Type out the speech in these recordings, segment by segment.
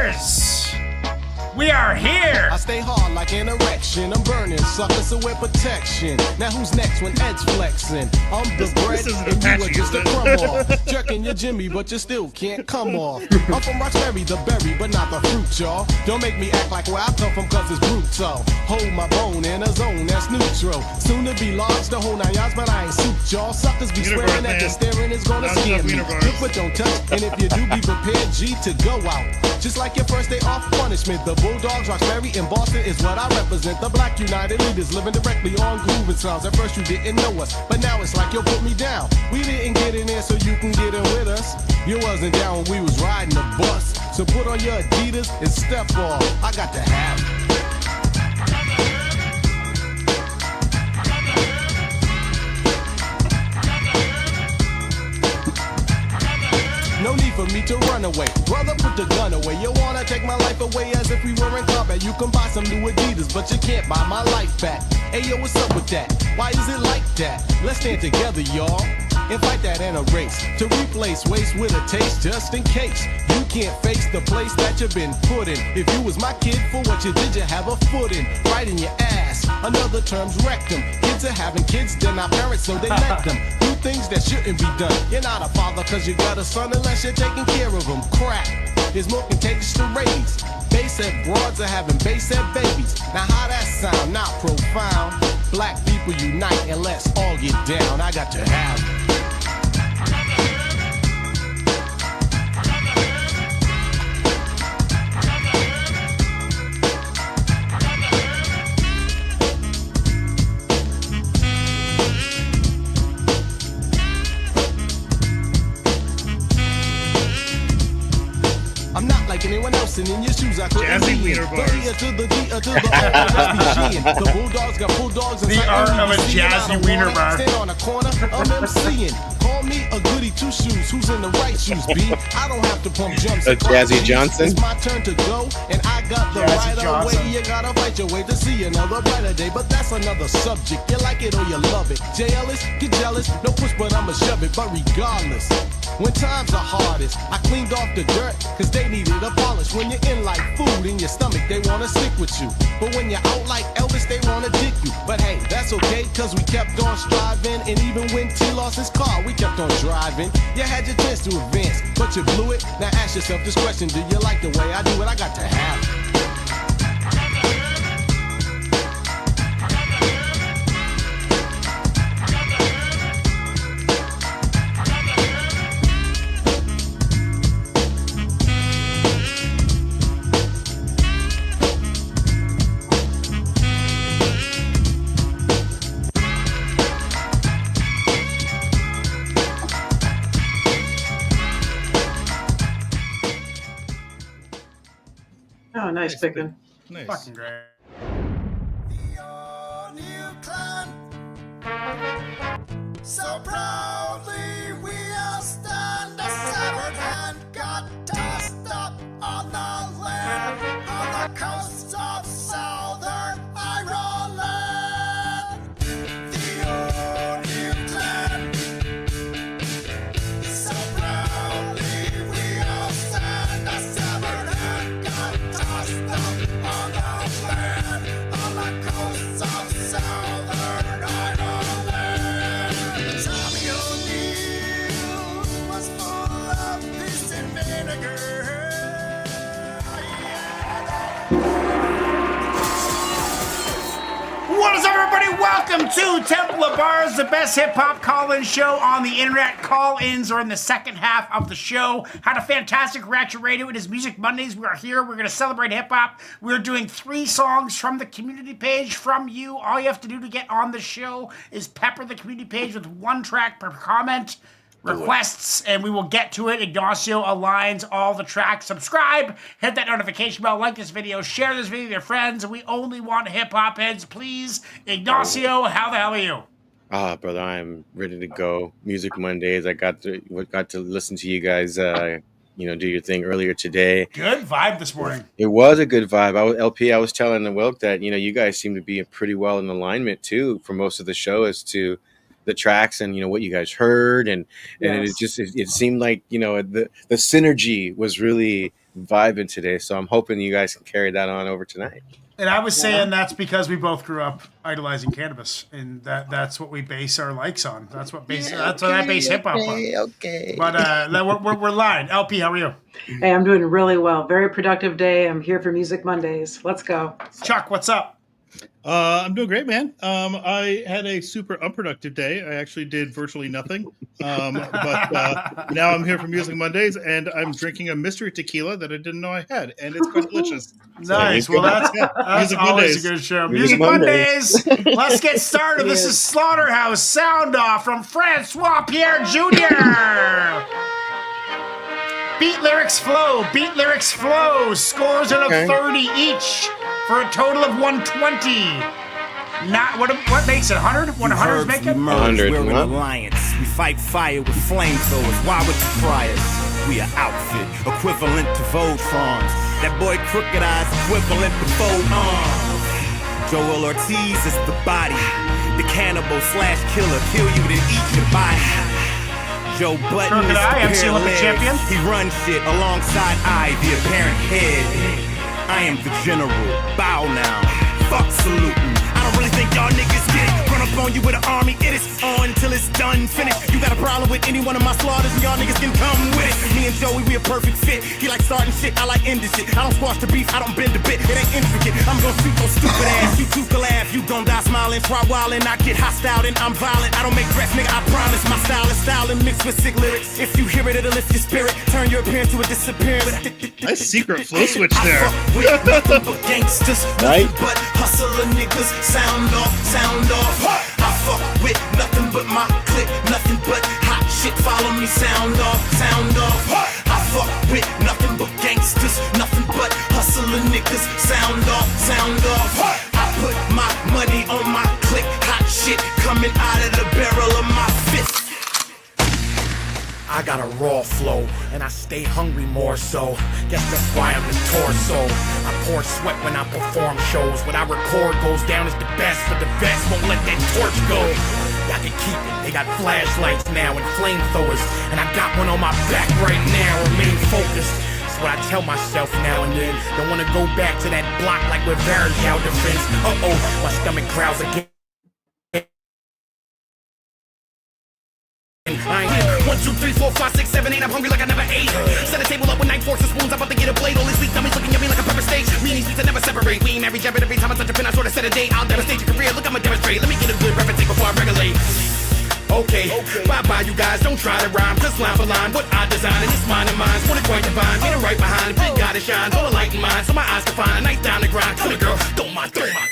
Bars! We are here! I stay hard like an erection. I'm burning suckers, so wear protection. Now who's next when Ed's flexing? I'm the bread and you are just a crumb off. Jerking your Jimmy, but you still can't come off. I'm from Roxbury, the berry, but not the fruit, y'all. Don't make me act like where I come from, cause it's brutal. Hold my bone in a zone that's neutral. Soon to be large, the whole 9 yards, but I ain't suit, y'all. Suckers be swearing that the staring is gonna scare me. Look but don't touch, and if you do, be prepared, G, to go out. Just like your first day off punishment, the Bulldogs, Roxbury, and Boston is what I represent. The Black United Leaders living directly on grooving sounds. At first you didn't know us, but now it's like you put me down. We didn't get in there so you can get in with us. You wasn't down when we was riding the bus. So put on your Adidas and step off. I got to have it. No need for me to run away. Brother, put the gun away. You wanna take my life away as if we were in combat. You can buy some new Adidas, but you can't buy my life back. Hey, yo, what's up with that? Why is it like that? Let's stand together, y'all, and fight that in a race. To replace waste with a taste, just in case you can't face the place that you've been put in. If you was my kid, for what you did, you have a foot in. Right in your ass. Another term's rectum. Kids are having kids, they're not parents, so they let them do things that shouldn't be done. You're not a father cause you got a son unless you're taking care of him. Crack is more contagious than rabies. Base-head broads are having base-head babies. Now how that sound? Not profound. Black people unite and let's all get down. I got to have it. I'm not like anyone else, and in your shoes I couldn't Jazzy be in. Wiener The Bars. D to the D to the O, the Bulldogs got Bulldogs. The art of a Jazzy Wiener Bar. Stand on a corner, I'm MCing. Call me a goody two shoes, who's in the right shoes, B? I don't have to pump jumps. A Jazzy Johnson? It's my turn to go, and I got the Jazzy right Johnson. away. You gotta fight your way to see another brighter day, but that's another subject. You like it or you love it. JLS, get jealous, no push, but I'ma shove it. But regardless, when times are hardest, I cleaned off the dirt, cause they needed a polish. When you're in like food in your stomach, they wanna stick with you. But when you're out like Elvis, they wanna dick you. But hey, that's okay, cause we kept on striving. And even when T lost his car, we kept on driving. You had your chance to advance, but you blew it. Now ask yourself this question, do you like the way I do it? I got to have it. Oh, nice picking. Nice. Fucking great. Your new clan. So proudly we all stand, a severed hand got tossed up on the land, on the coasts of southern Ireland. The old new clan. So proudly we all stand, a severed hand got tossed up on the land, on the coasts of southern Ireland. Tommy O'Neill was full of piss and vinegar. What is up, everybody? Welcome to Temple of Bars, the best hip-hop call-in show on the internet. Call-ins are in the second half of the show. Had a fantastic reaction radio. It is Music Mondays. We are here. We're going to celebrate hip-hop. We're doing 3 songs from the community page from you. All you have to do to get on the show is pepper the community page with 1 track per comment. Requests, and we will get to it. Ignacio aligns all the tracks. Subscribe, hit that notification bell, like this video, share this video with your friends. We only want hip-hop heads, please. Ignacio, how the hell are you? Brother, I'm ready to go. Music Mondays. I got to listen to you guys, do your thing earlier today. Good vibe this morning. It was a good vibe. I was telling the Wilk that, you guys seem to be pretty well in alignment too for most of the show as to the tracks and what you guys heard and Yes. it seemed like the synergy was really vibing today. So I'm hoping you guys can carry that on over tonight. And I was saying that's because we both grew up idolizing cannabis, and that's what we base our likes on. That's what I base hip hop on. Okay. But we're lying. LP, how are you? Hey, I'm doing really well. Very productive day. I'm here for Music Mondays. Let's go. Chuck, what's up? I'm doing great, man. I had a super unproductive day. I actually did virtually nothing. But now I'm here for Music Mondays, and I'm drinking a mystery tequila that I didn't know I had, and it's quite delicious. Nice. Well, that's Music always Mondays. a good show. Music Mondays. Let's get started. This is Slaughterhouse Sound Off from Francois Pierre Jr. Beat lyrics flow. Scores out of 30 each for a total of 120. Not what makes it 100? What 100 make it? 100. We're an Huh? alliance. We fight fire with flamethrowers. Why would you try us? We are outfit equivalent to Voltrons. That boy Crooked Eyes equivalent to four arms. Joel Ortiz is the body. The cannibal / killer. Kill you then eat your body. Joe Button Crooked is Eye, the MC pair of Olympic legs. champion. He runs shit alongside I, the apparent head. I am the general. Bow now. Fuck saluting. I don't really think y'all niggas get it. Run up on you with an army. It is on till it's done. Finished. You got a problem with any one of my slaughters, and y'all niggas can come with it. Me and Joey, we a perfect fit. He like starting shit. I like ending shit. I don't squash the beef. I don't bend the bit. It ain't intricate. I'm gonna shoot your stupid ass. You two can laugh. You gon' die smiling. Try wildin'. I get hostile and I'm violent. I don't make threats, nigga. I promise. My style is styling mixed with sick lyrics. If you hear it, it'll lift your spirit. Turn your appearance to a disappearance. Nice secret flow switch there. I fuck with nothing but gangsters, Right. nothing but hustler niggas. Sound off, sound off. I fuck with nothing but my clique, nothing but hot shit. Follow me, sound off, sound off. I fuck with nothing but gangsters, nothing but hustler niggas. Sound off, sound off. I put my money on my clique, hot shit coming out of the barrel of my fist. I got a raw flow, and I stay hungry more so. Guess that's why I'm the torso. I pour sweat when I perform shows. What I record goes down as the best, but the best won't let that torch go. Y'all can keep it, they got flashlights now and flamethrowers, and I got one on my back right now. Remain focused. That's what I tell myself now and then. Don't wanna go back to that block like we're very out defense. My stomach growls again. I ain't 1, 2, 3, 4, 5, 6, 7, 8. I'm hungry like I never ate. Set a table up with 9 forks and spoons. I'm about to get a blade. All these weak dummies looking at me like a pepper steak. Me and these beats I never separate. We ain't married, jab it every time I touch a pin. I sort of set a date. I'll devastate your career. Look, I'ma demonstrate. Let me get a good reference before I regulate. Okay, bye-bye you guys, don't try to rhyme. Just line for line, what I design and it's mine and mine. What it quite divine, get it right behind. Big God it shines, all the light in mine. So my eyes can find a night down the grind. Come here girl, don't mind, take that.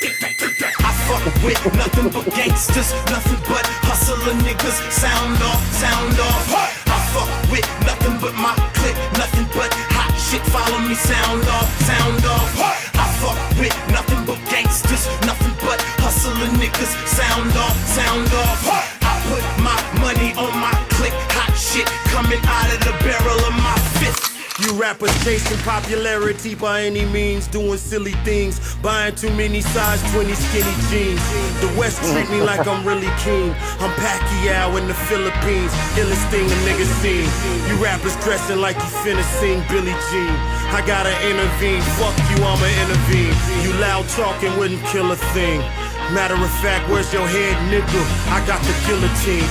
I fuck with nothing but gangsters, nothing but hustler niggas. Sound off, sound off. I fuck with nothing but my clique, nothing but hot shit. Follow me, sound off, sound off. I fuck with nothing but gangsters, nothing but hustler niggas. Sound off, sound off. I put my money on my clique, hot shit coming out of the barrel of my fist. You rappers chasing popularity by any means, doing silly things, buying too many size 20 skinny jeans. The West treat me like I'm really keen. I'm Pacquiao in the Philippines, illest thing a nigga seen. You rappers dressing like you finna sing Billie Jean. I gotta intervene, fuck you, I'ma intervene. You loud talking wouldn't kill a thing. Matter of fact, where's your head, nigga? I got the guillotine.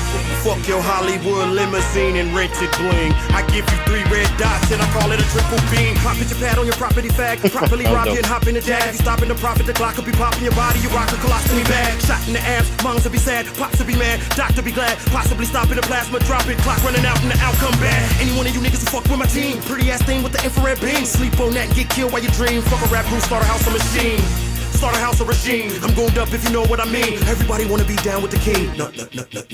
Fuck your Hollywood limousine and rented bling. I give you 3 red dots and I call it a triple beam. Pop your pad on your property fag. Properly rock it, hop in the jag. You stopping the profit, the clock will be popping your body. You rock a colostomy bag. Shot in the abs, moms will be sad, pops will be mad, doctor be glad. Possibly stopping the plasma, dropping, clock running out and the outcome bad. Any one of you niggas who fuck with my team, pretty ass thing with the infrared beam. Sleep on that, get killed while you dream. Fuck a rap group, start a house, a machine. Start a house or regime. I'm going up if you know what I mean. Everybody wanna be down with the king. No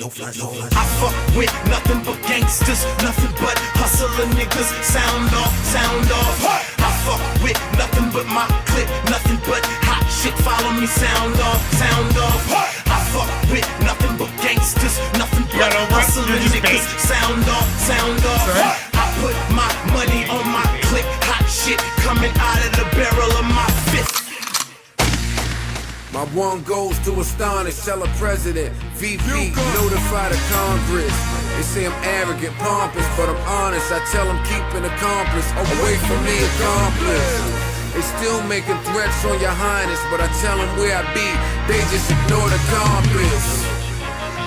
flies, no flies. I fuck with nothing but gangsters, nothing but hustler niggas. Sound off, sound off. I fuck with nothing but my clique, nothing but hot shit. Follow me, sound off, sound off. I fuck with nothing but gangsters, nothing but hustler niggas. Sound off, sound off. I put my money on my clique, hot shit coming out of the barrel of my fist. My one goes to astonish, tell a president, VP, notify the Congress. They say I'm arrogant, pompous, but I'm honest. I tell them keep an accomplice away from the accomplice. They still making threats on your highness, but I tell them where I be, they just ignore the compass.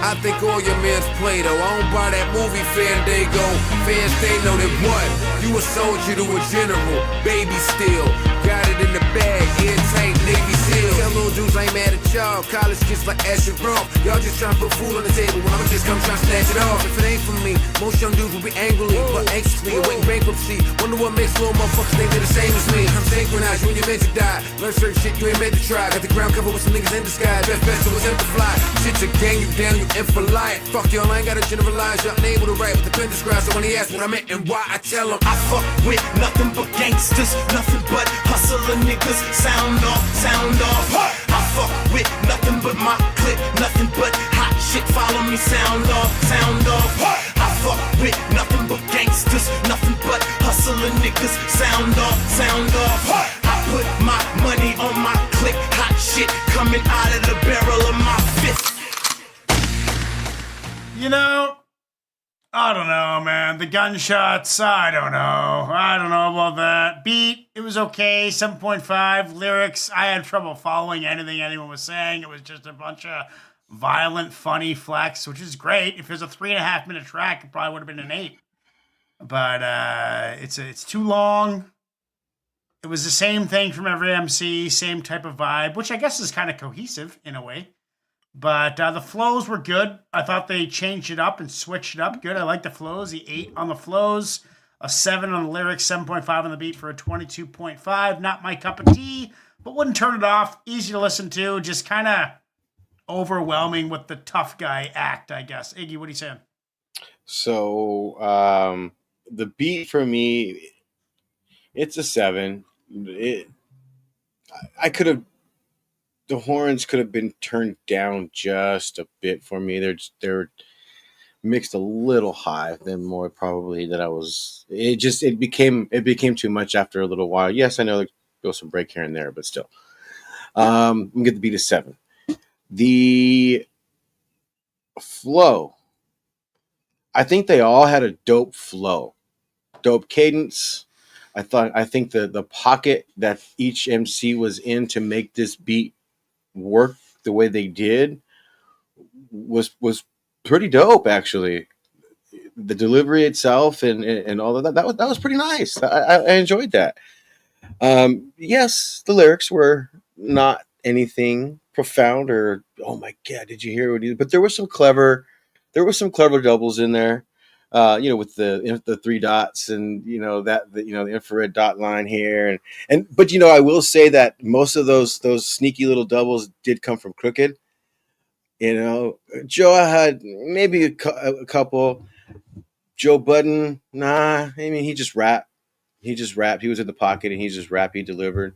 I think all your mans play though. I don't buy that movie Fandango. Fans, they know that what? You a soldier to a general, baby still. Got it in the bag, airtight, Navy SEAL. Tell little dudes I ain't mad at y'all. College kids like Asher Rump. Y'all just trying to put food on the table when I'ma just come try to snatch it off. If it ain't for me, most young dudes will be angrily, but anxiously awaiting bankruptcy. Wonder what makes little motherfuckers think they're the same as me. I'm synchronized when you're meant to die. Learn certain shit you ain't meant to try. Got the ground covered with some niggas in the sky. Best was in to fly. Shit's a gang, you down, you in for life. Fuck y'all, I ain't gotta generalize. Y'all able to write what the pen describes. So when he asks what I meant and why, I tell him I fuck with nothing but gangsters, nothing but hustler niggas. Sound off, sound off. I fuck with nothing but my clique, nothing but hot shit. Follow me, sound off, sound off. I fuck with nothing but gangsters, nothing but hustler niggas. Sound off, sound off. I put my money on my clique, hot shit coming out of the barrel of my fist. You know, I don't know, man. The gunshots, I don't know. I don't know about that. Beat, it was okay, 7.5. Lyrics, I had trouble following anything anyone was saying. It was just a bunch of violent, funny flex, which is great. If it was a 3.5 minute track, it probably would have been an 8. But it's too long. It was the same thing from every MC, same type of vibe, which I guess is kind of cohesive in a way. But the flows were good. I thought they changed it up and switched it up good. I like the flows. The 8 on the flows, a 7 on the lyrics, 7.5 on the beat for a 22.5. Not my cup of tea, but wouldn't turn it off. Easy to listen to. Just kind of overwhelming with the tough guy act, I guess. Iggy, what are you saying? So the beat for me, it's a 7. I could have. The horns could have been turned down just a bit for me. They're mixed a little high than more probably that I was. It became too much after a little while. Yes, I know there goes some break here and there, but still. I'm gonna get the beat a 7. The flow. I think they all had a dope flow, dope cadence. I think the pocket that each MC was in to make this beat work the way they did was pretty dope, actually. The delivery itself and all of that was pretty nice. I enjoyed that. Yes, the lyrics were not anything profound or oh my god, did you hear what he? But there were some clever doubles in there. With the 3 dots and the infrared dot line here but I will say that most of those sneaky little doubles did come from Crooked. Joe had maybe a couple. Joe Budden, nah. I mean, he just rapped. He was in the pocket and he just rapped. He delivered.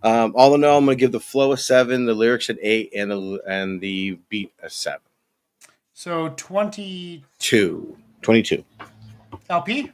All in all, I'm gonna give the flow a 7, the lyrics an 8, and the beat a 7. So 22. LP?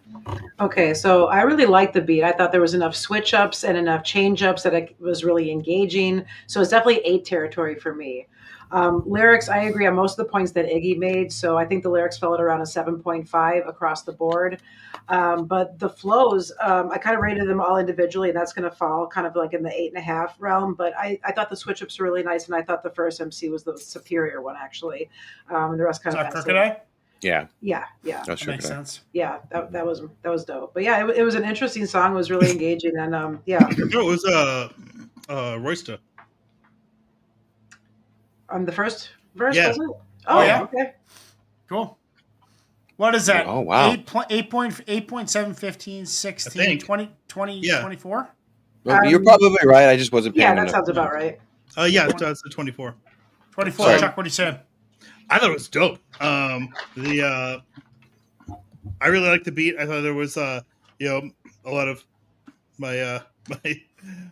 Okay, so I really liked the beat. I thought there was enough switch ups and enough change ups that it was really engaging. So it's definitely 8 territory for me. Lyrics, I agree on most of the points that Iggy made. So I think the lyrics fell at around a 7.5 across the board. But the flows, I kind of rated them all individually, and that's going to fall kind of like in the 8.5 realm. But I thought the switch ups were really nice, and I thought the first MC was the superior one, actually. And the rest kind Is of that Crooked Eye? Yeah. That's That makes sense. Yeah, that was dope. But yeah, it was an interesting song. It was really engaging, and yeah. No, it was Royster. On the first verse, Yeah. was it? Oh, yeah. Okay. Cool. What is that? Oh, wow. 8.7, 15, 16, think. 20, 20, Yeah. 24? Well, you're probably right. I just wasn't paying Yeah, that enough. sounds about right. Yeah, it's a 24. 24. Sorry. Chuck, what are you saying? I thought it was dope. I really liked the beat. I thought there was a lot of my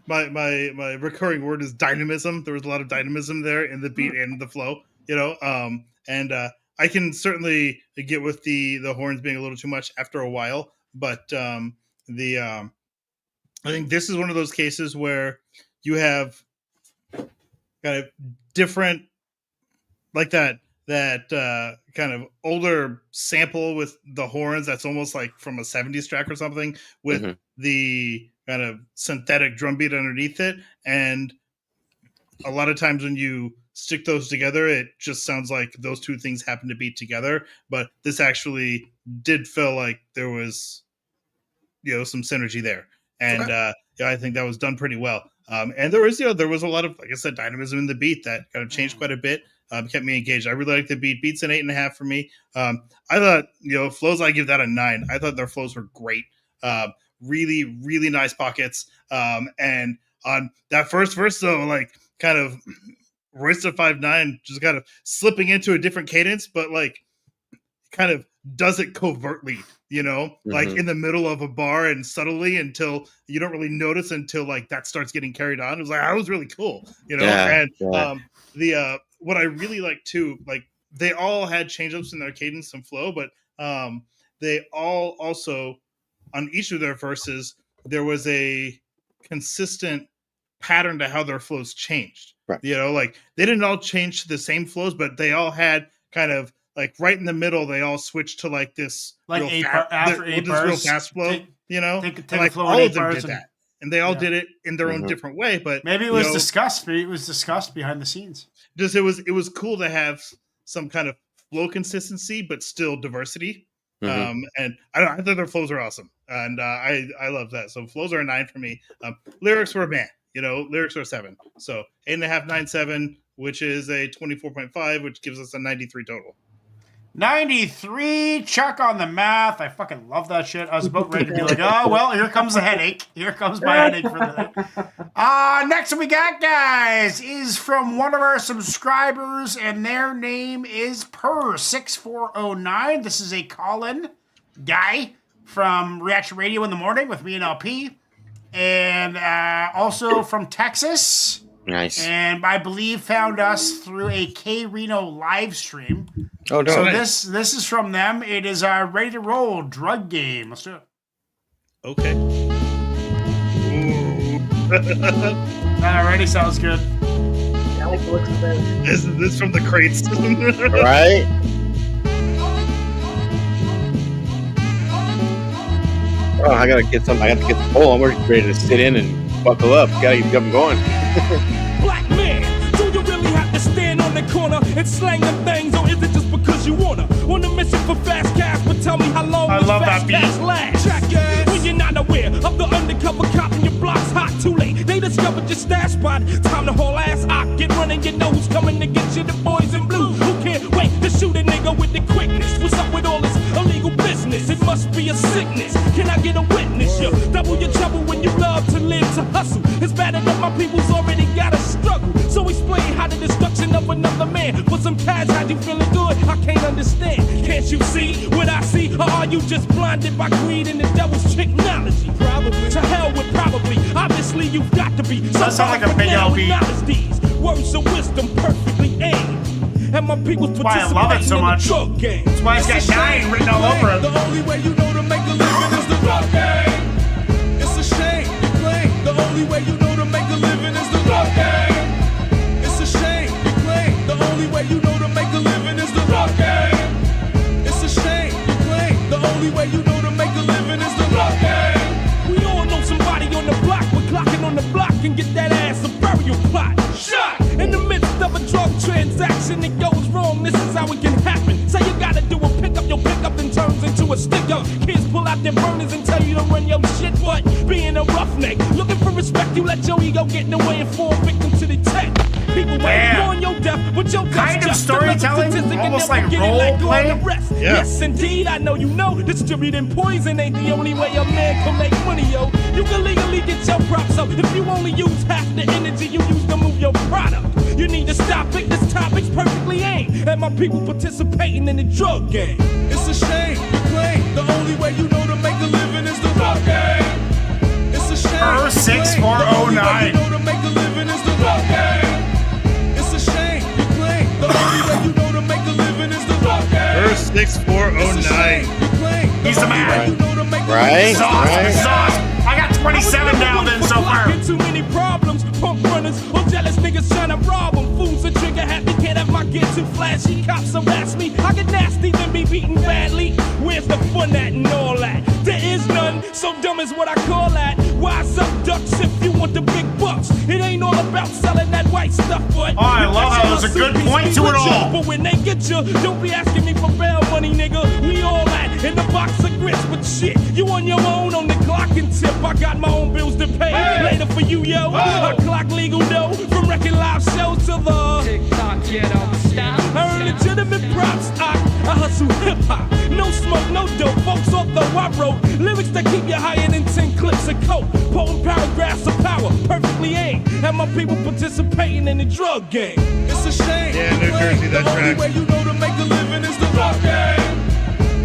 my recurring word is dynamism. There was a lot of dynamism there in the beat and the flow. And I can certainly get with the horns being a little too much after a while, but I think this is one of those cases where you have kind of different, like that that kind of older sample with the horns that's almost like from a 70s track or something with Mhm. the kind of synthetic drum beat underneath it. And a lot of times when you stick those together, it just sounds like those two things happen to be together. But this actually did feel like there was, some synergy there. And I think that was done pretty well. And there was a lot of, like I said, dynamism in the beat that kind of changed quite a bit. Kept me engaged. I really like the beat. Beat's an 8.5 for me. I thought, flows, I give that a 9. I thought their flows were great. Really, really nice pockets. And on that first verse, though, like kind of Royce da 5'9" just kind of slipping into a different cadence, but like kind of does it covertly, like in the middle of a bar and subtly until you don't really notice until like that starts getting carried on. It was like, that was really cool, Yeah, and what I really like too, like they all had change-ups in their cadence and flow, but they all also on each of their verses, there was a consistent pattern to how their flows changed. Right. Like they didn't all change to the same flows, but they all had kind of like right in the middle, they all switched to like this Like real after 8 bars, real fast flow, take and a like flow all in of 8 them bars did and- that. And they all did it in their own different way, but maybe it was discussed. Maybe it was discussed behind the scenes. just it was cool to have some kind of flow consistency, but still diversity. And I thought their flows are awesome, and I love that. So flows are a 9 for me. Lyrics were a man, lyrics are a 7. So 8.5, 9, 7, which is a 24.5, which gives us a 93 total. 93, Chuck on the math. I fucking love that shit. I was about ready to be like, oh, well, here comes the headache. Here comes my headache for the day. Next we got, guys, is from one of our subscribers, and their name is Per6409. This is a call-in guy from Reaction Radio in the Morning with me and LP. And also from Texas. Nice. And I believe found us through a K Reno live stream. Oh, no. So this is from them. It is our Ready to Roll drug game. Let's do it. Okay. Alrighty, sounds good. I like the looks of this. This is from the crates. Right? Oh, I gotta get some. I have to get the pole. I'm ready to sit in and buckle up. Gotta get them going. Black man, do you really have to stand on the corner and slang them things, or is it just because you wanna? On a mission for fast cash, but tell me how long I will love fast that beat. cash last? Jackass, when you're not aware of the undercover cop and your block's hot, too late. They discovered your stash spot. Time to haul ass out, get running. You know who's coming to get you, the boys in blue. Who can't wait to shoot a nigga with the quickness? What's up with all this illegal business? It must be a sickness. Can I get a witness? You double your trouble when you love to live to hustle. It's bad enough my people's already got a struggle. So explain how the destruction of another man for some cash had you feeling good. I can't understand. Can't you see what I see? Or are you just blinded by greed and the devil's technology? Probably. To hell with probably. Obviously you've got to be. That sounds like a big LB. Words of wisdom perfectly aimed. And my people's why I love it so much. That's why it's got 9 written all over it. The only way you know to make a living is the drug game. It's a shame you claim. The only way you know to make a living is the drug game. It's a shame you claim. The only way you know to make a living is the drug game. It's a shame you claim. The only way you know to make a living is the drug game. We all know somebody on the block. We're clocking on the block and get that ass a burial plot. Shot in the midst of a drug transaction. It goes wrong. This is how it can happen. So you gotta do a pickup. Your pickup then turns into a sticker. Kids pull out their burners and tell you to run your shit. But being a roughneck, looking for respect, you let your ego get in the way and fall victim to the tech. People waiting on your death, but your death's Kind of just storytelling, another statistic and almost never like get it role like all play. the rest. Yeah. Yes, indeed, I know you know. Distributing poison ain't the only way a man can make money, yo. You can legally get your props up if you only use half the energy you use to move your product. You need to stop it. This topic's perfectly aimed at my people participating in the drug game. It's a shame you claim the only way you know to make a living is the drug game. It's a shame. Per6409. You know to make a living is the drug game. It's a shame you claim the only way you know to make a living is the drug game. Verse 6409. He's the man. Right? He's awesome. Right? He's awesome. I got 27 down then so far. Too many problems, pump runners, or Jealous niggas tryna rob them. Fools a trigger happy, can't have my get too flashy. Cops harass me, I get nasty than be beaten badly. Where's the fun at and all that? There is none, so dumb is what I call that. Wise up, ducks, if you want the big bucks. It ain't all about selling that white stuff, but I love how there's a good point to it all. But when they get you, don't be asking me for bail money, nigga. We all at in the box of grits, but shit, you on your own on the clock and tip. I got my own bills to pay. Later for you, yo. I clock legal dough from wrecking live shows to the TikTok, you don't stop. I earn legitimate props. I hustle hip hop. No smoke, no dope. Folks, although I wrote lyrics that keep you higher than 10 clips of coke. Potent paragraphs of power, perfectly aimed. Have my people participating in the drug game. It's a shame. Yeah, New Jersey, that tracks. The only way you know to make a living is the drug game.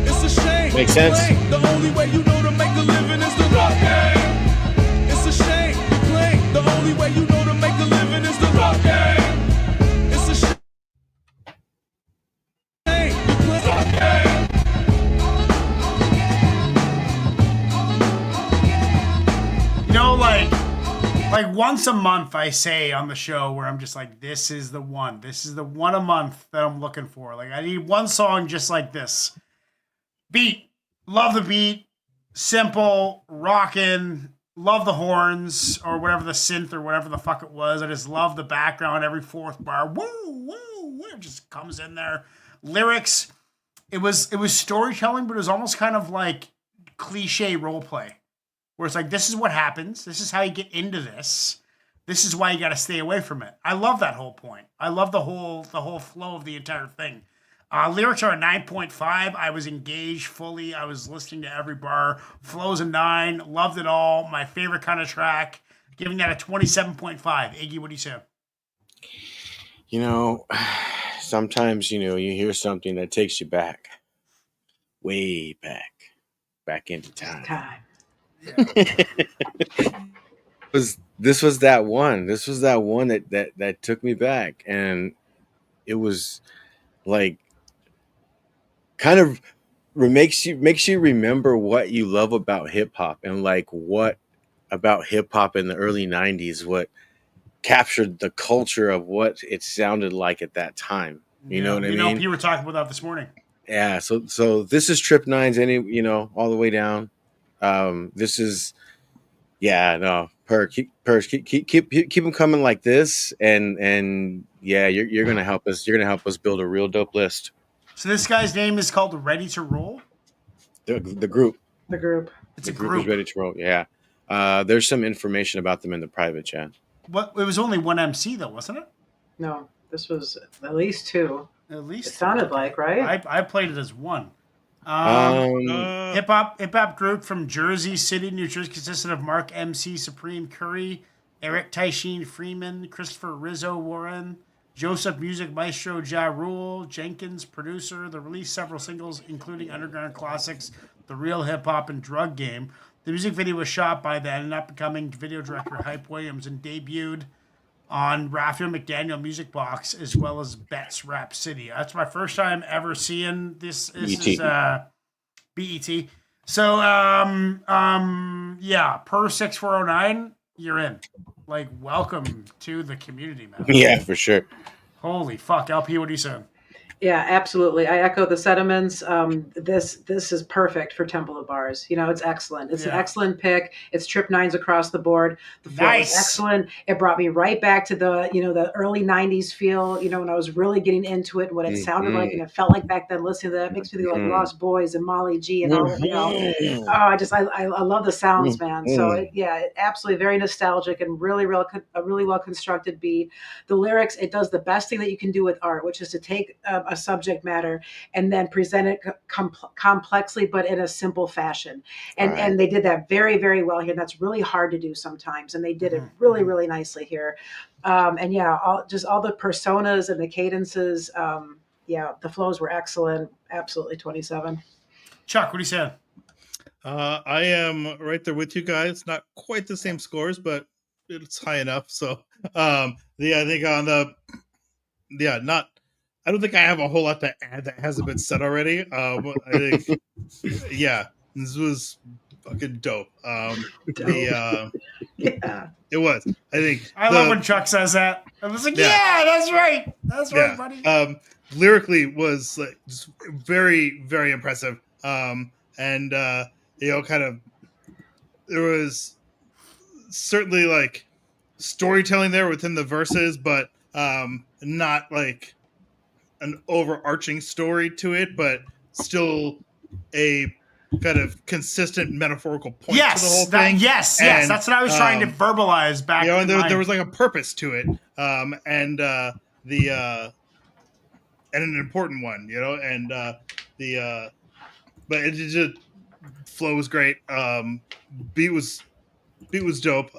It's a shame. Makes sense. The only way you know to make a living is the drug game. It's a shame. The only way you know to make a living is the drug game. It's a shame. You know, like once a month I say on the show where I'm just like, this is the one. This is the one a month that I'm looking for. Like, I need one song just like this. Beat. Love the beat. Simple. Rockin'. Love the horns or whatever, the synth or whatever the fuck it was. I just love the background. Every fourth bar. Woo, woo, woo. It just comes in there. Lyrics. It was storytelling, but it was almost kind of like cliche role play. Where it's like, this is what happens. This is how you get into this. This is why you got to stay away from it. I love that whole point. I love the whole flow of the entire thing. Lyrics are a 9.5. I was engaged fully. I was listening to every bar. Flow's a 9. Loved it all. My favorite kind of track. Giving that a 27.5. Iggy, what do you say? You know, sometimes, you hear something that takes you back. Way back. Back into time. This was that one. This was that one that took me back. And it was like kind of makes you remember what you love about hip hop and like what about hip hop in the early 90s, what captured the culture of what it sounded like at that time. You know what I mean? You were talking about that this morning. Yeah. So this is Trip Nine's all the way down. This is, keep them coming like this. And yeah, you're going to help us. You're going to help us build a real dope list. So this guy's name is called Ready to Roll? The group. The group. It's a group group. Is Ready to Roll. Yeah. There's some information about them in the private chat. What? It was only one MC though, wasn't it? No, this was at least 2. At least it sounded like, right? I played it as 1. Hip hop group from Jersey City, New Jersey, consisted of Mark MC, Supreme Curry, Eric Tyshin Freeman, Christopher Rizzo Warren, Joseph Music Maestro Ja Rule, Jenkins producer. They released several singles, including underground classics, The Real Hip Hop and Drug Game. The music video was shot by then and up-and-coming video director Hype Williams and debuted on Raphael McDaniel Music Box as well as Bet's Rap City. That's my first time ever seeing this. This is BET. So, per 6409, you're in. Like, welcome to the community, man. Yeah, for sure. Holy fuck. LP, what are you saying? Yeah, absolutely. I echo the sentiments. This is perfect for Temple of Bars. It's excellent. It's an excellent pick. It's Trip Nines across the board. The flow is excellent. It brought me right back to the early 90s feel, when I was really getting into it and what it sounded like and it felt like back then listening to that. It makes me think like Lost Boys and Molly G and all that, I love the sounds, man. So it absolutely very nostalgic and really well constructed beat. The lyrics, it does the best thing that you can do with art, which is to take a subject matter and then present it complexly but in a simple fashion, and they did that very, very well here. That's really hard to do sometimes, and they did it really, really nicely here. All the personas and the cadences, the flows were excellent. Absolutely 27. Chuck, what do you say? I am right there with you guys. Not quite the same scores, but it's high enough. So I think on the I don't think I have a whole lot to add that hasn't been said already. I think, this was fucking dope. Yeah. It was. I think. I love when Chuck says that. I was like, yeah, that's right. That's right, buddy. Lyrically was like just very, very impressive. And kind of there was certainly like storytelling there within the verses, but not like an overarching story to it, but still a kind of consistent metaphorical point to the whole thing. Yes, that's what I was trying to verbalize back. And there was like a purpose to it, and an important one, but it just flow was great. Beat was dope.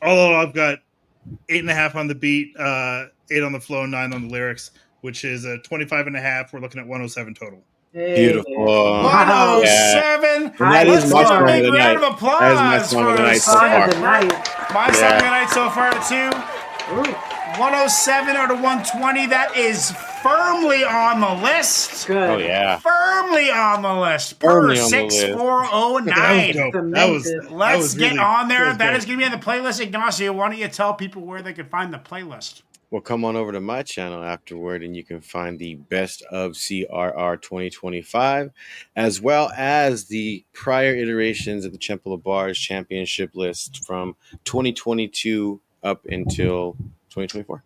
Although I've got 8.5 on the beat, 8 on the flow, 9 on the lyrics, which is a 25.5. We're looking at 107 total. Hey. Beautiful. 107. That Let's is my give a song of big the round night. of applause. That is my song of the night so Song far. of the night. My song of the night so far, too. Ooh, 107 out of 120. That is firmly on the list. good. Oh yeah. Firmly on the list. Firmly Per on the list. 6409. That was dope. Cemented. Let's get really- on there. was That great. is going to be on the playlist. Ignacio, why don't you tell people where they can find the playlist? Well, come on over to my channel afterward and you can find the best of CRR 2025, as well as the prior iterations of the Temple of Bars championship list from 2022 up until 2024.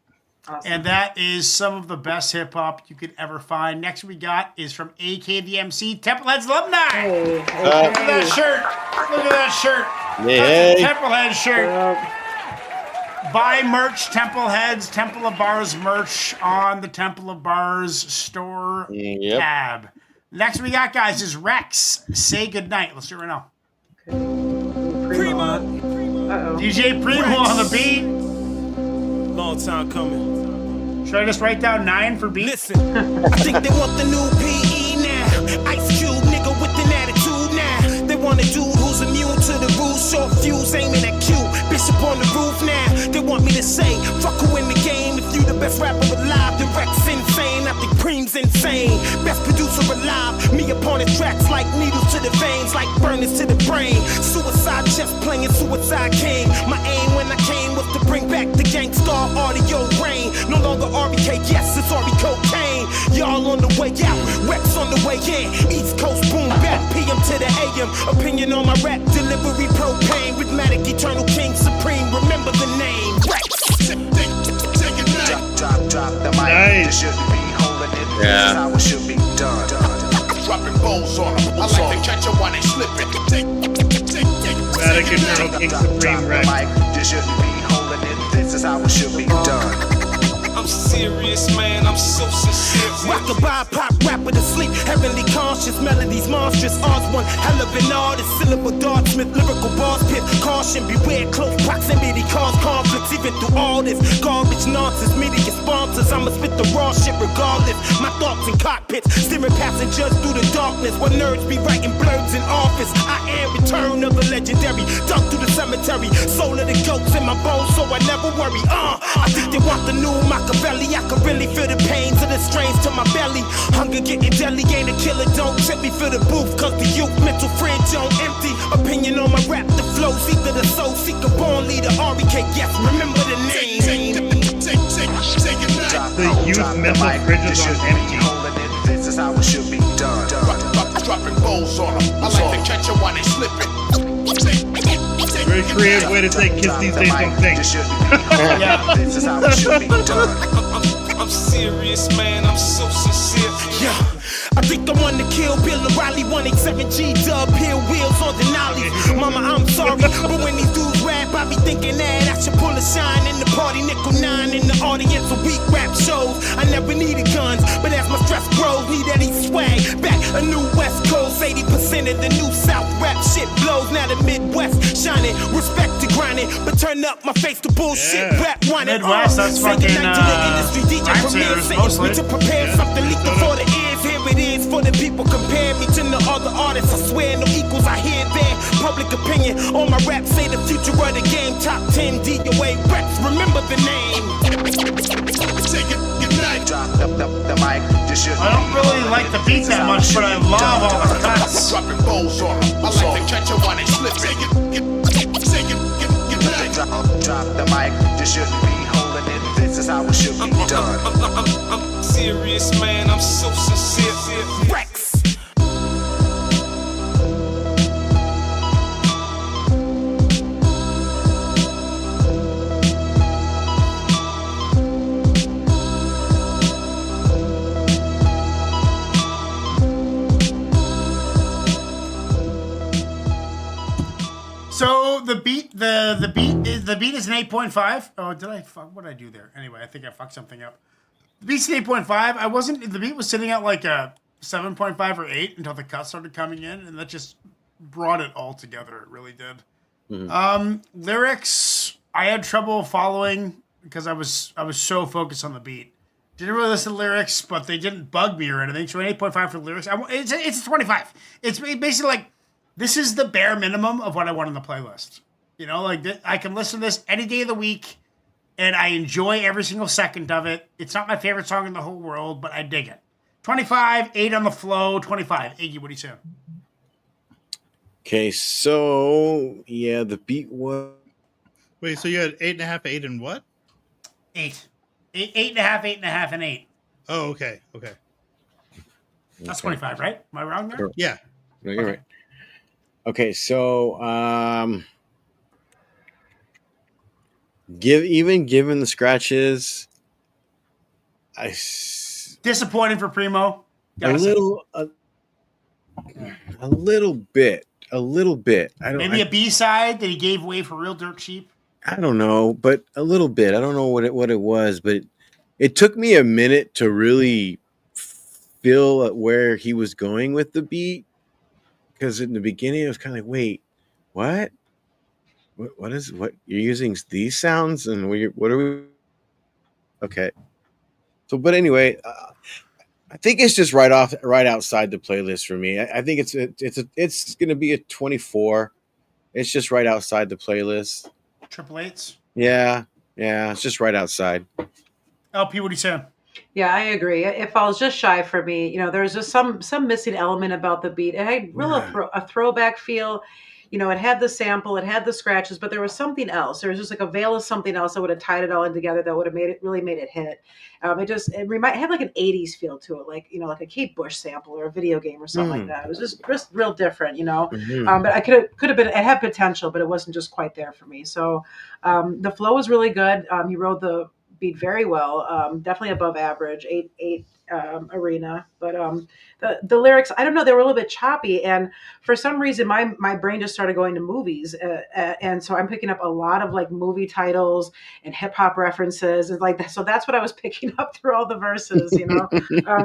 Awesome. And that is some of the best hip hop you could ever find. Next we got is from AK the MC, Templeheads Alumni. Hey, Look at that shirt. Look at that shirt. Hey. That's a Templehead shirt. Buy merch, Templeheads, Temple of Bars merch on the Temple of Bars store Yep. tab. Next we got, guys, is Rex. Say goodnight. Let's do it right now. Primo. Uh-oh. DJ Primo on the beat. Long time coming. Should I just write down 9 for beat? Listen, I think they want the new PE now. Ice Cube, nigga with an attitude now. They want a dude who's immune to the rules. Short fuse aiming at Q. Bishop on the roof now. They want me to say, fuck who in the game. If you the best rapper alive, then Rex insane. I think Preem's insane. Best producer alive. Me upon his tracks like needles to the veins, like burners to the brain. Suicide chest playing Suicide King. My aim when I came was to bring back the Gangstar audio rain. No longer RBK, yes, it's RB cocaine. Y'all on the way out, Rex on the way in. East Coast boom back, PM to the AM. Opinion on my rap, delivery propane. Rhythmatic, eternal king, supreme. Remember the name, Rex. Drop the mic. Nice. This shouldn't be holding it. This Yeah. is how it should be done. Dropping balls on them. I like to catch them while they slipping. Dramatic Eternal King Drop Supreme the Rex. mic. This shouldn't be holding it. This is how it should be done. I'm serious, man. I'm so sincere. Rockabye pop rapper to sleep, heavenly conscious, melodies monstrous. Odds one hell of an artist, syllable dartsmith, lyrical bars pit. Caution, beware, close proximity cause conflicts. Even through all this garbage nonsense, media sponsors, I'ma spit the raw shit regardless. My thoughts in cockpits, steering passengers through the darkness. Where nerds be writing blurbs in office. I am return of the legendary, dug through the cemetery. Soul of the goats in my bones, so I never worry. I think they want the new Machiavelli. I can really feel the pains of the strains to my belly. Hunger getting deadly, ain't a killer, don't trip me for the booth. Cause the youth mental fridge on empty. Opinion on my rap, the flows, either the soul seeker, born leader, RBK, yes, remember the name. The youth mental fridge This is on shouldn't be empty. holding it. This is how it should be done. Dropping balls on them. I like to catch them while they slipping. Very creative way to say kids these days don't think. This shouldn't be holding it. This is how it should be done. I'm serious, man. I'm so sincere. Yeah, I think I want to kill Bill O'Reilly, 187G dub, hill wheels on Denali. Mama, I'm sorry, but when these dudes rap, I be thinking that I should pull a shine in the party, nickel 9 in the audience of weak rap shows. I never needed guns, but as my stress grows, need Eddie swag back. A new West Coast, 80% of the new South rap shit blows. Now the Midwest shining, respect to grinding, but turn up my face to bullshit. Yeah. Rap whining, Midwest, that's say goodnight fucking, to the industry. DJ rhyme Premier singers saying mostly. we to prepare something leaking for the ears. Here it is for the people. Compare me to no other artists. I swear no equals. I hear their public opinion on my rap. Say the future of the game. Top 10 DOA Rex. Remember the name. Drop the mic. This this shouldn't I don't really like the beat that much, but I love all the cuts. Dropping balls on 'em. I like to catch 'em while they slipping. drop the mic. This shouldn't be holding it. This is how it should be done. I'm serious, man. I'm so sincere. Rex. So the beat is an 8.5. Oh, did I fuck? What did I do there? Anyway, I think I fucked something up. The beat's an 8.5. The beat was sitting at like a 7.5 or 8 until the cuts started coming in, and that just brought it all together. It really did. Lyrics, I had trouble following because I was so focused on the beat. Didn't really listen to lyrics, but they didn't bug me or anything. So an 8.5 for lyrics. It's a 25. It's basically like, this is the bare minimum of what I want on the playlist. You know, like I can listen to this any day of the week, and I enjoy every single second of it. It's not my favorite song in the whole world, but I dig it. 25, 8 on the flow, 25. Iggy, what do you say? Okay, so yeah, the beat was Wait, so you had 8.5, 8 and what? 8. 8.5, 8.5, and 8. Oh, okay. That's 25, right? Am I wrong there? Yeah. No, you're right. Okay, so given the scratches, Disappointing for Primo. a little bit. I don't. Maybe a B-side that he gave away for real dirt cheap. I don't know, but a little bit. I don't know what it was, but it took me a minute to really feel where he was going with the beat. Because in the beginning, I was kind of like, wait, what? What you're using these sounds? And what are we? Okay. So, but anyway, I think it's just right outside the playlist for me. I think it's going to be a 24. It's just right outside the playlist. Triple eights. Yeah. It's just right outside. LP, what do you say? Yeah, I agree. It falls just shy for me. You know, there's just some missing element about the beat. It had a throwback feel. You know, it had the sample, it had the scratches, but there was something else. There was just like a veil of something else that would have tied it all in together that would have made it hit. It had like an 80s feel to it, like, you know, like a Kate Bush sample or a video game or something like that. It was just real different, you know. But I could have been, it had potential, but it wasn't just quite there for me. So the flow was really good. He rode the beat very well, definitely above average, 8 arena. But the lyrics, I don't know, they were a little bit choppy, and for some reason my brain just started going to movies, and so I'm picking up a lot of like movie titles and hip hop references and like that. So that's what I was picking up through all the verses, you know.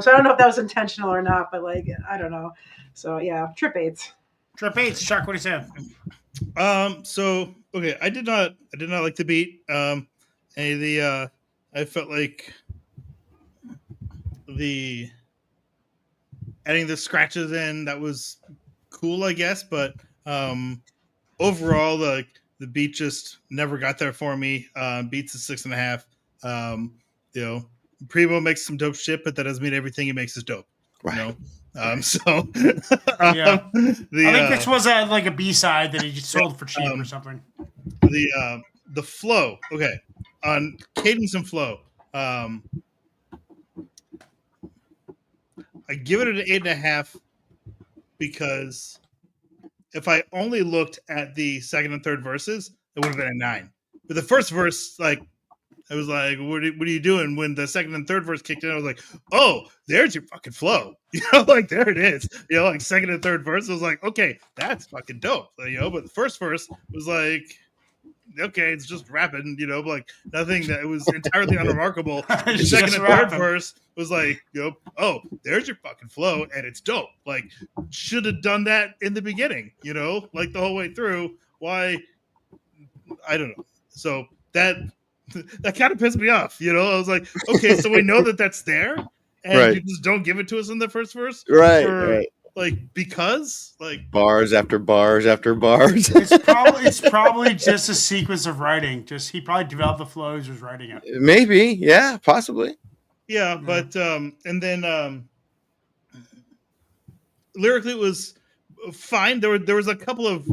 So I don't know if that was intentional or not, but like I don't know. So yeah, trip eights. Chuck, what do you say? So okay, I did not like the beat. I felt like the adding the scratches in, that was cool, I guess, but overall the beat just never got there for me. Beats a 6.5. You know, Primo makes some dope shit, but that doesn't mean everything he makes is dope. Right. You know? I think this was like a B-side that he just sold for cheap or something. The flow, okay, on cadence and flow, I give it an 8.5 because if I only looked at the second and third verses, it would have been a 9. But the first verse, like, I was like, what are you doing? When the second and third verse kicked in, I was like, oh, there's your fucking flow. You know, like, there it is. You know, like, second and third verse, I was like, okay, that's fucking dope. You know, but the first verse was like, okay, it's just rapping, you know, like nothing that it was entirely unremarkable. The second and third verse was like, you know, oh, there's your fucking flow, and it's dope. Like, should have done that in the beginning, you know, like the whole way through. Why? I don't know. So that kind of pissed me off, you know. I was like, okay, so we know that that's there, and you just don't give it to us in the first verse, right? Like, because like bars after bars after bars. It's probably just a sequence of writing. Just he probably developed the flow as he was writing it. Maybe, yeah, possibly. Yeah, but and then lyrically it was fine. There was a couple of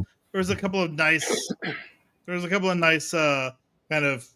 nice kind of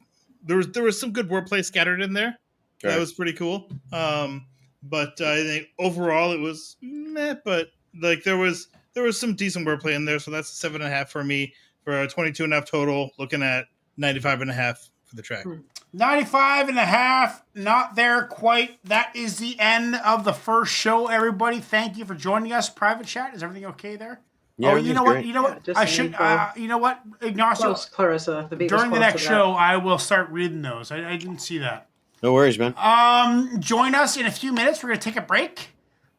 there was some good wordplay scattered in there. That Okay. was pretty cool. But I think overall it was meh, but like there was some decent wordplay in there, so that's a 7.5 for me for a 22.5 total, looking at 95.5 for the track. 95 and a half, not there quite. That is the end of the first show, everybody. Thank you for joining us. Private chat, is everything okay there? Yeah, oh, you know what? great. You know what? just I an should. info. You know what, Ignacio? Close, Clarissa. The beat was During the close next to show, I will start reading those. I didn't see that. No worries, man. Join us in a few minutes. We're gonna take a break.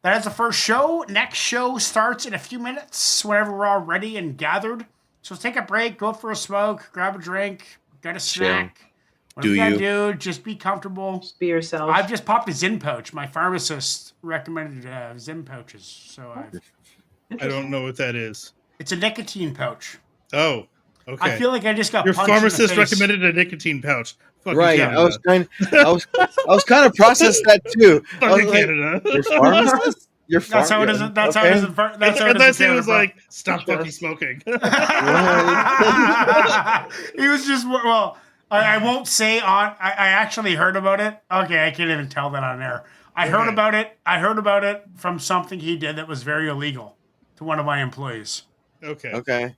That is the first show. Next show starts in a few minutes, whenever we're all ready and gathered. So let's take a break, go for a smoke, grab a drink, get a snack. Whatever Do you you? gotta do, just be comfortable. Just be yourself. I've just popped a Zyn pouch. My pharmacist recommended Zyn pouches, so I don't know what that is. it's a nicotine pouch. Oh, okay. I feel like I just got Your punched in the pharmacist face. recommended a nicotine pouch. Fucking Right. Canada. I was kind of processing that too. I was Fucking like, Canada. your pharmacist? Your That's how it doesn't. That's how it doesn't. That's how it Unless he doesn't. was like, stop fucking smoking. He was just well. I won't say on. I actually heard about it. Okay, I can't even tell that on air. I heard about it. I heard about it from something he did that was very illegal to one of my employees. Okay. Okay.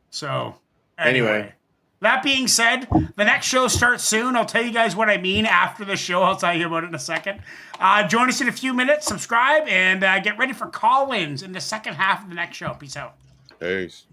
So anyway. That being said, the next show starts soon. I'll tell you guys what I mean after the show. I'll tell you about it in a second. Join us in a few minutes. Subscribe and get ready for call-ins in the second half of the next show. Peace out. Peace.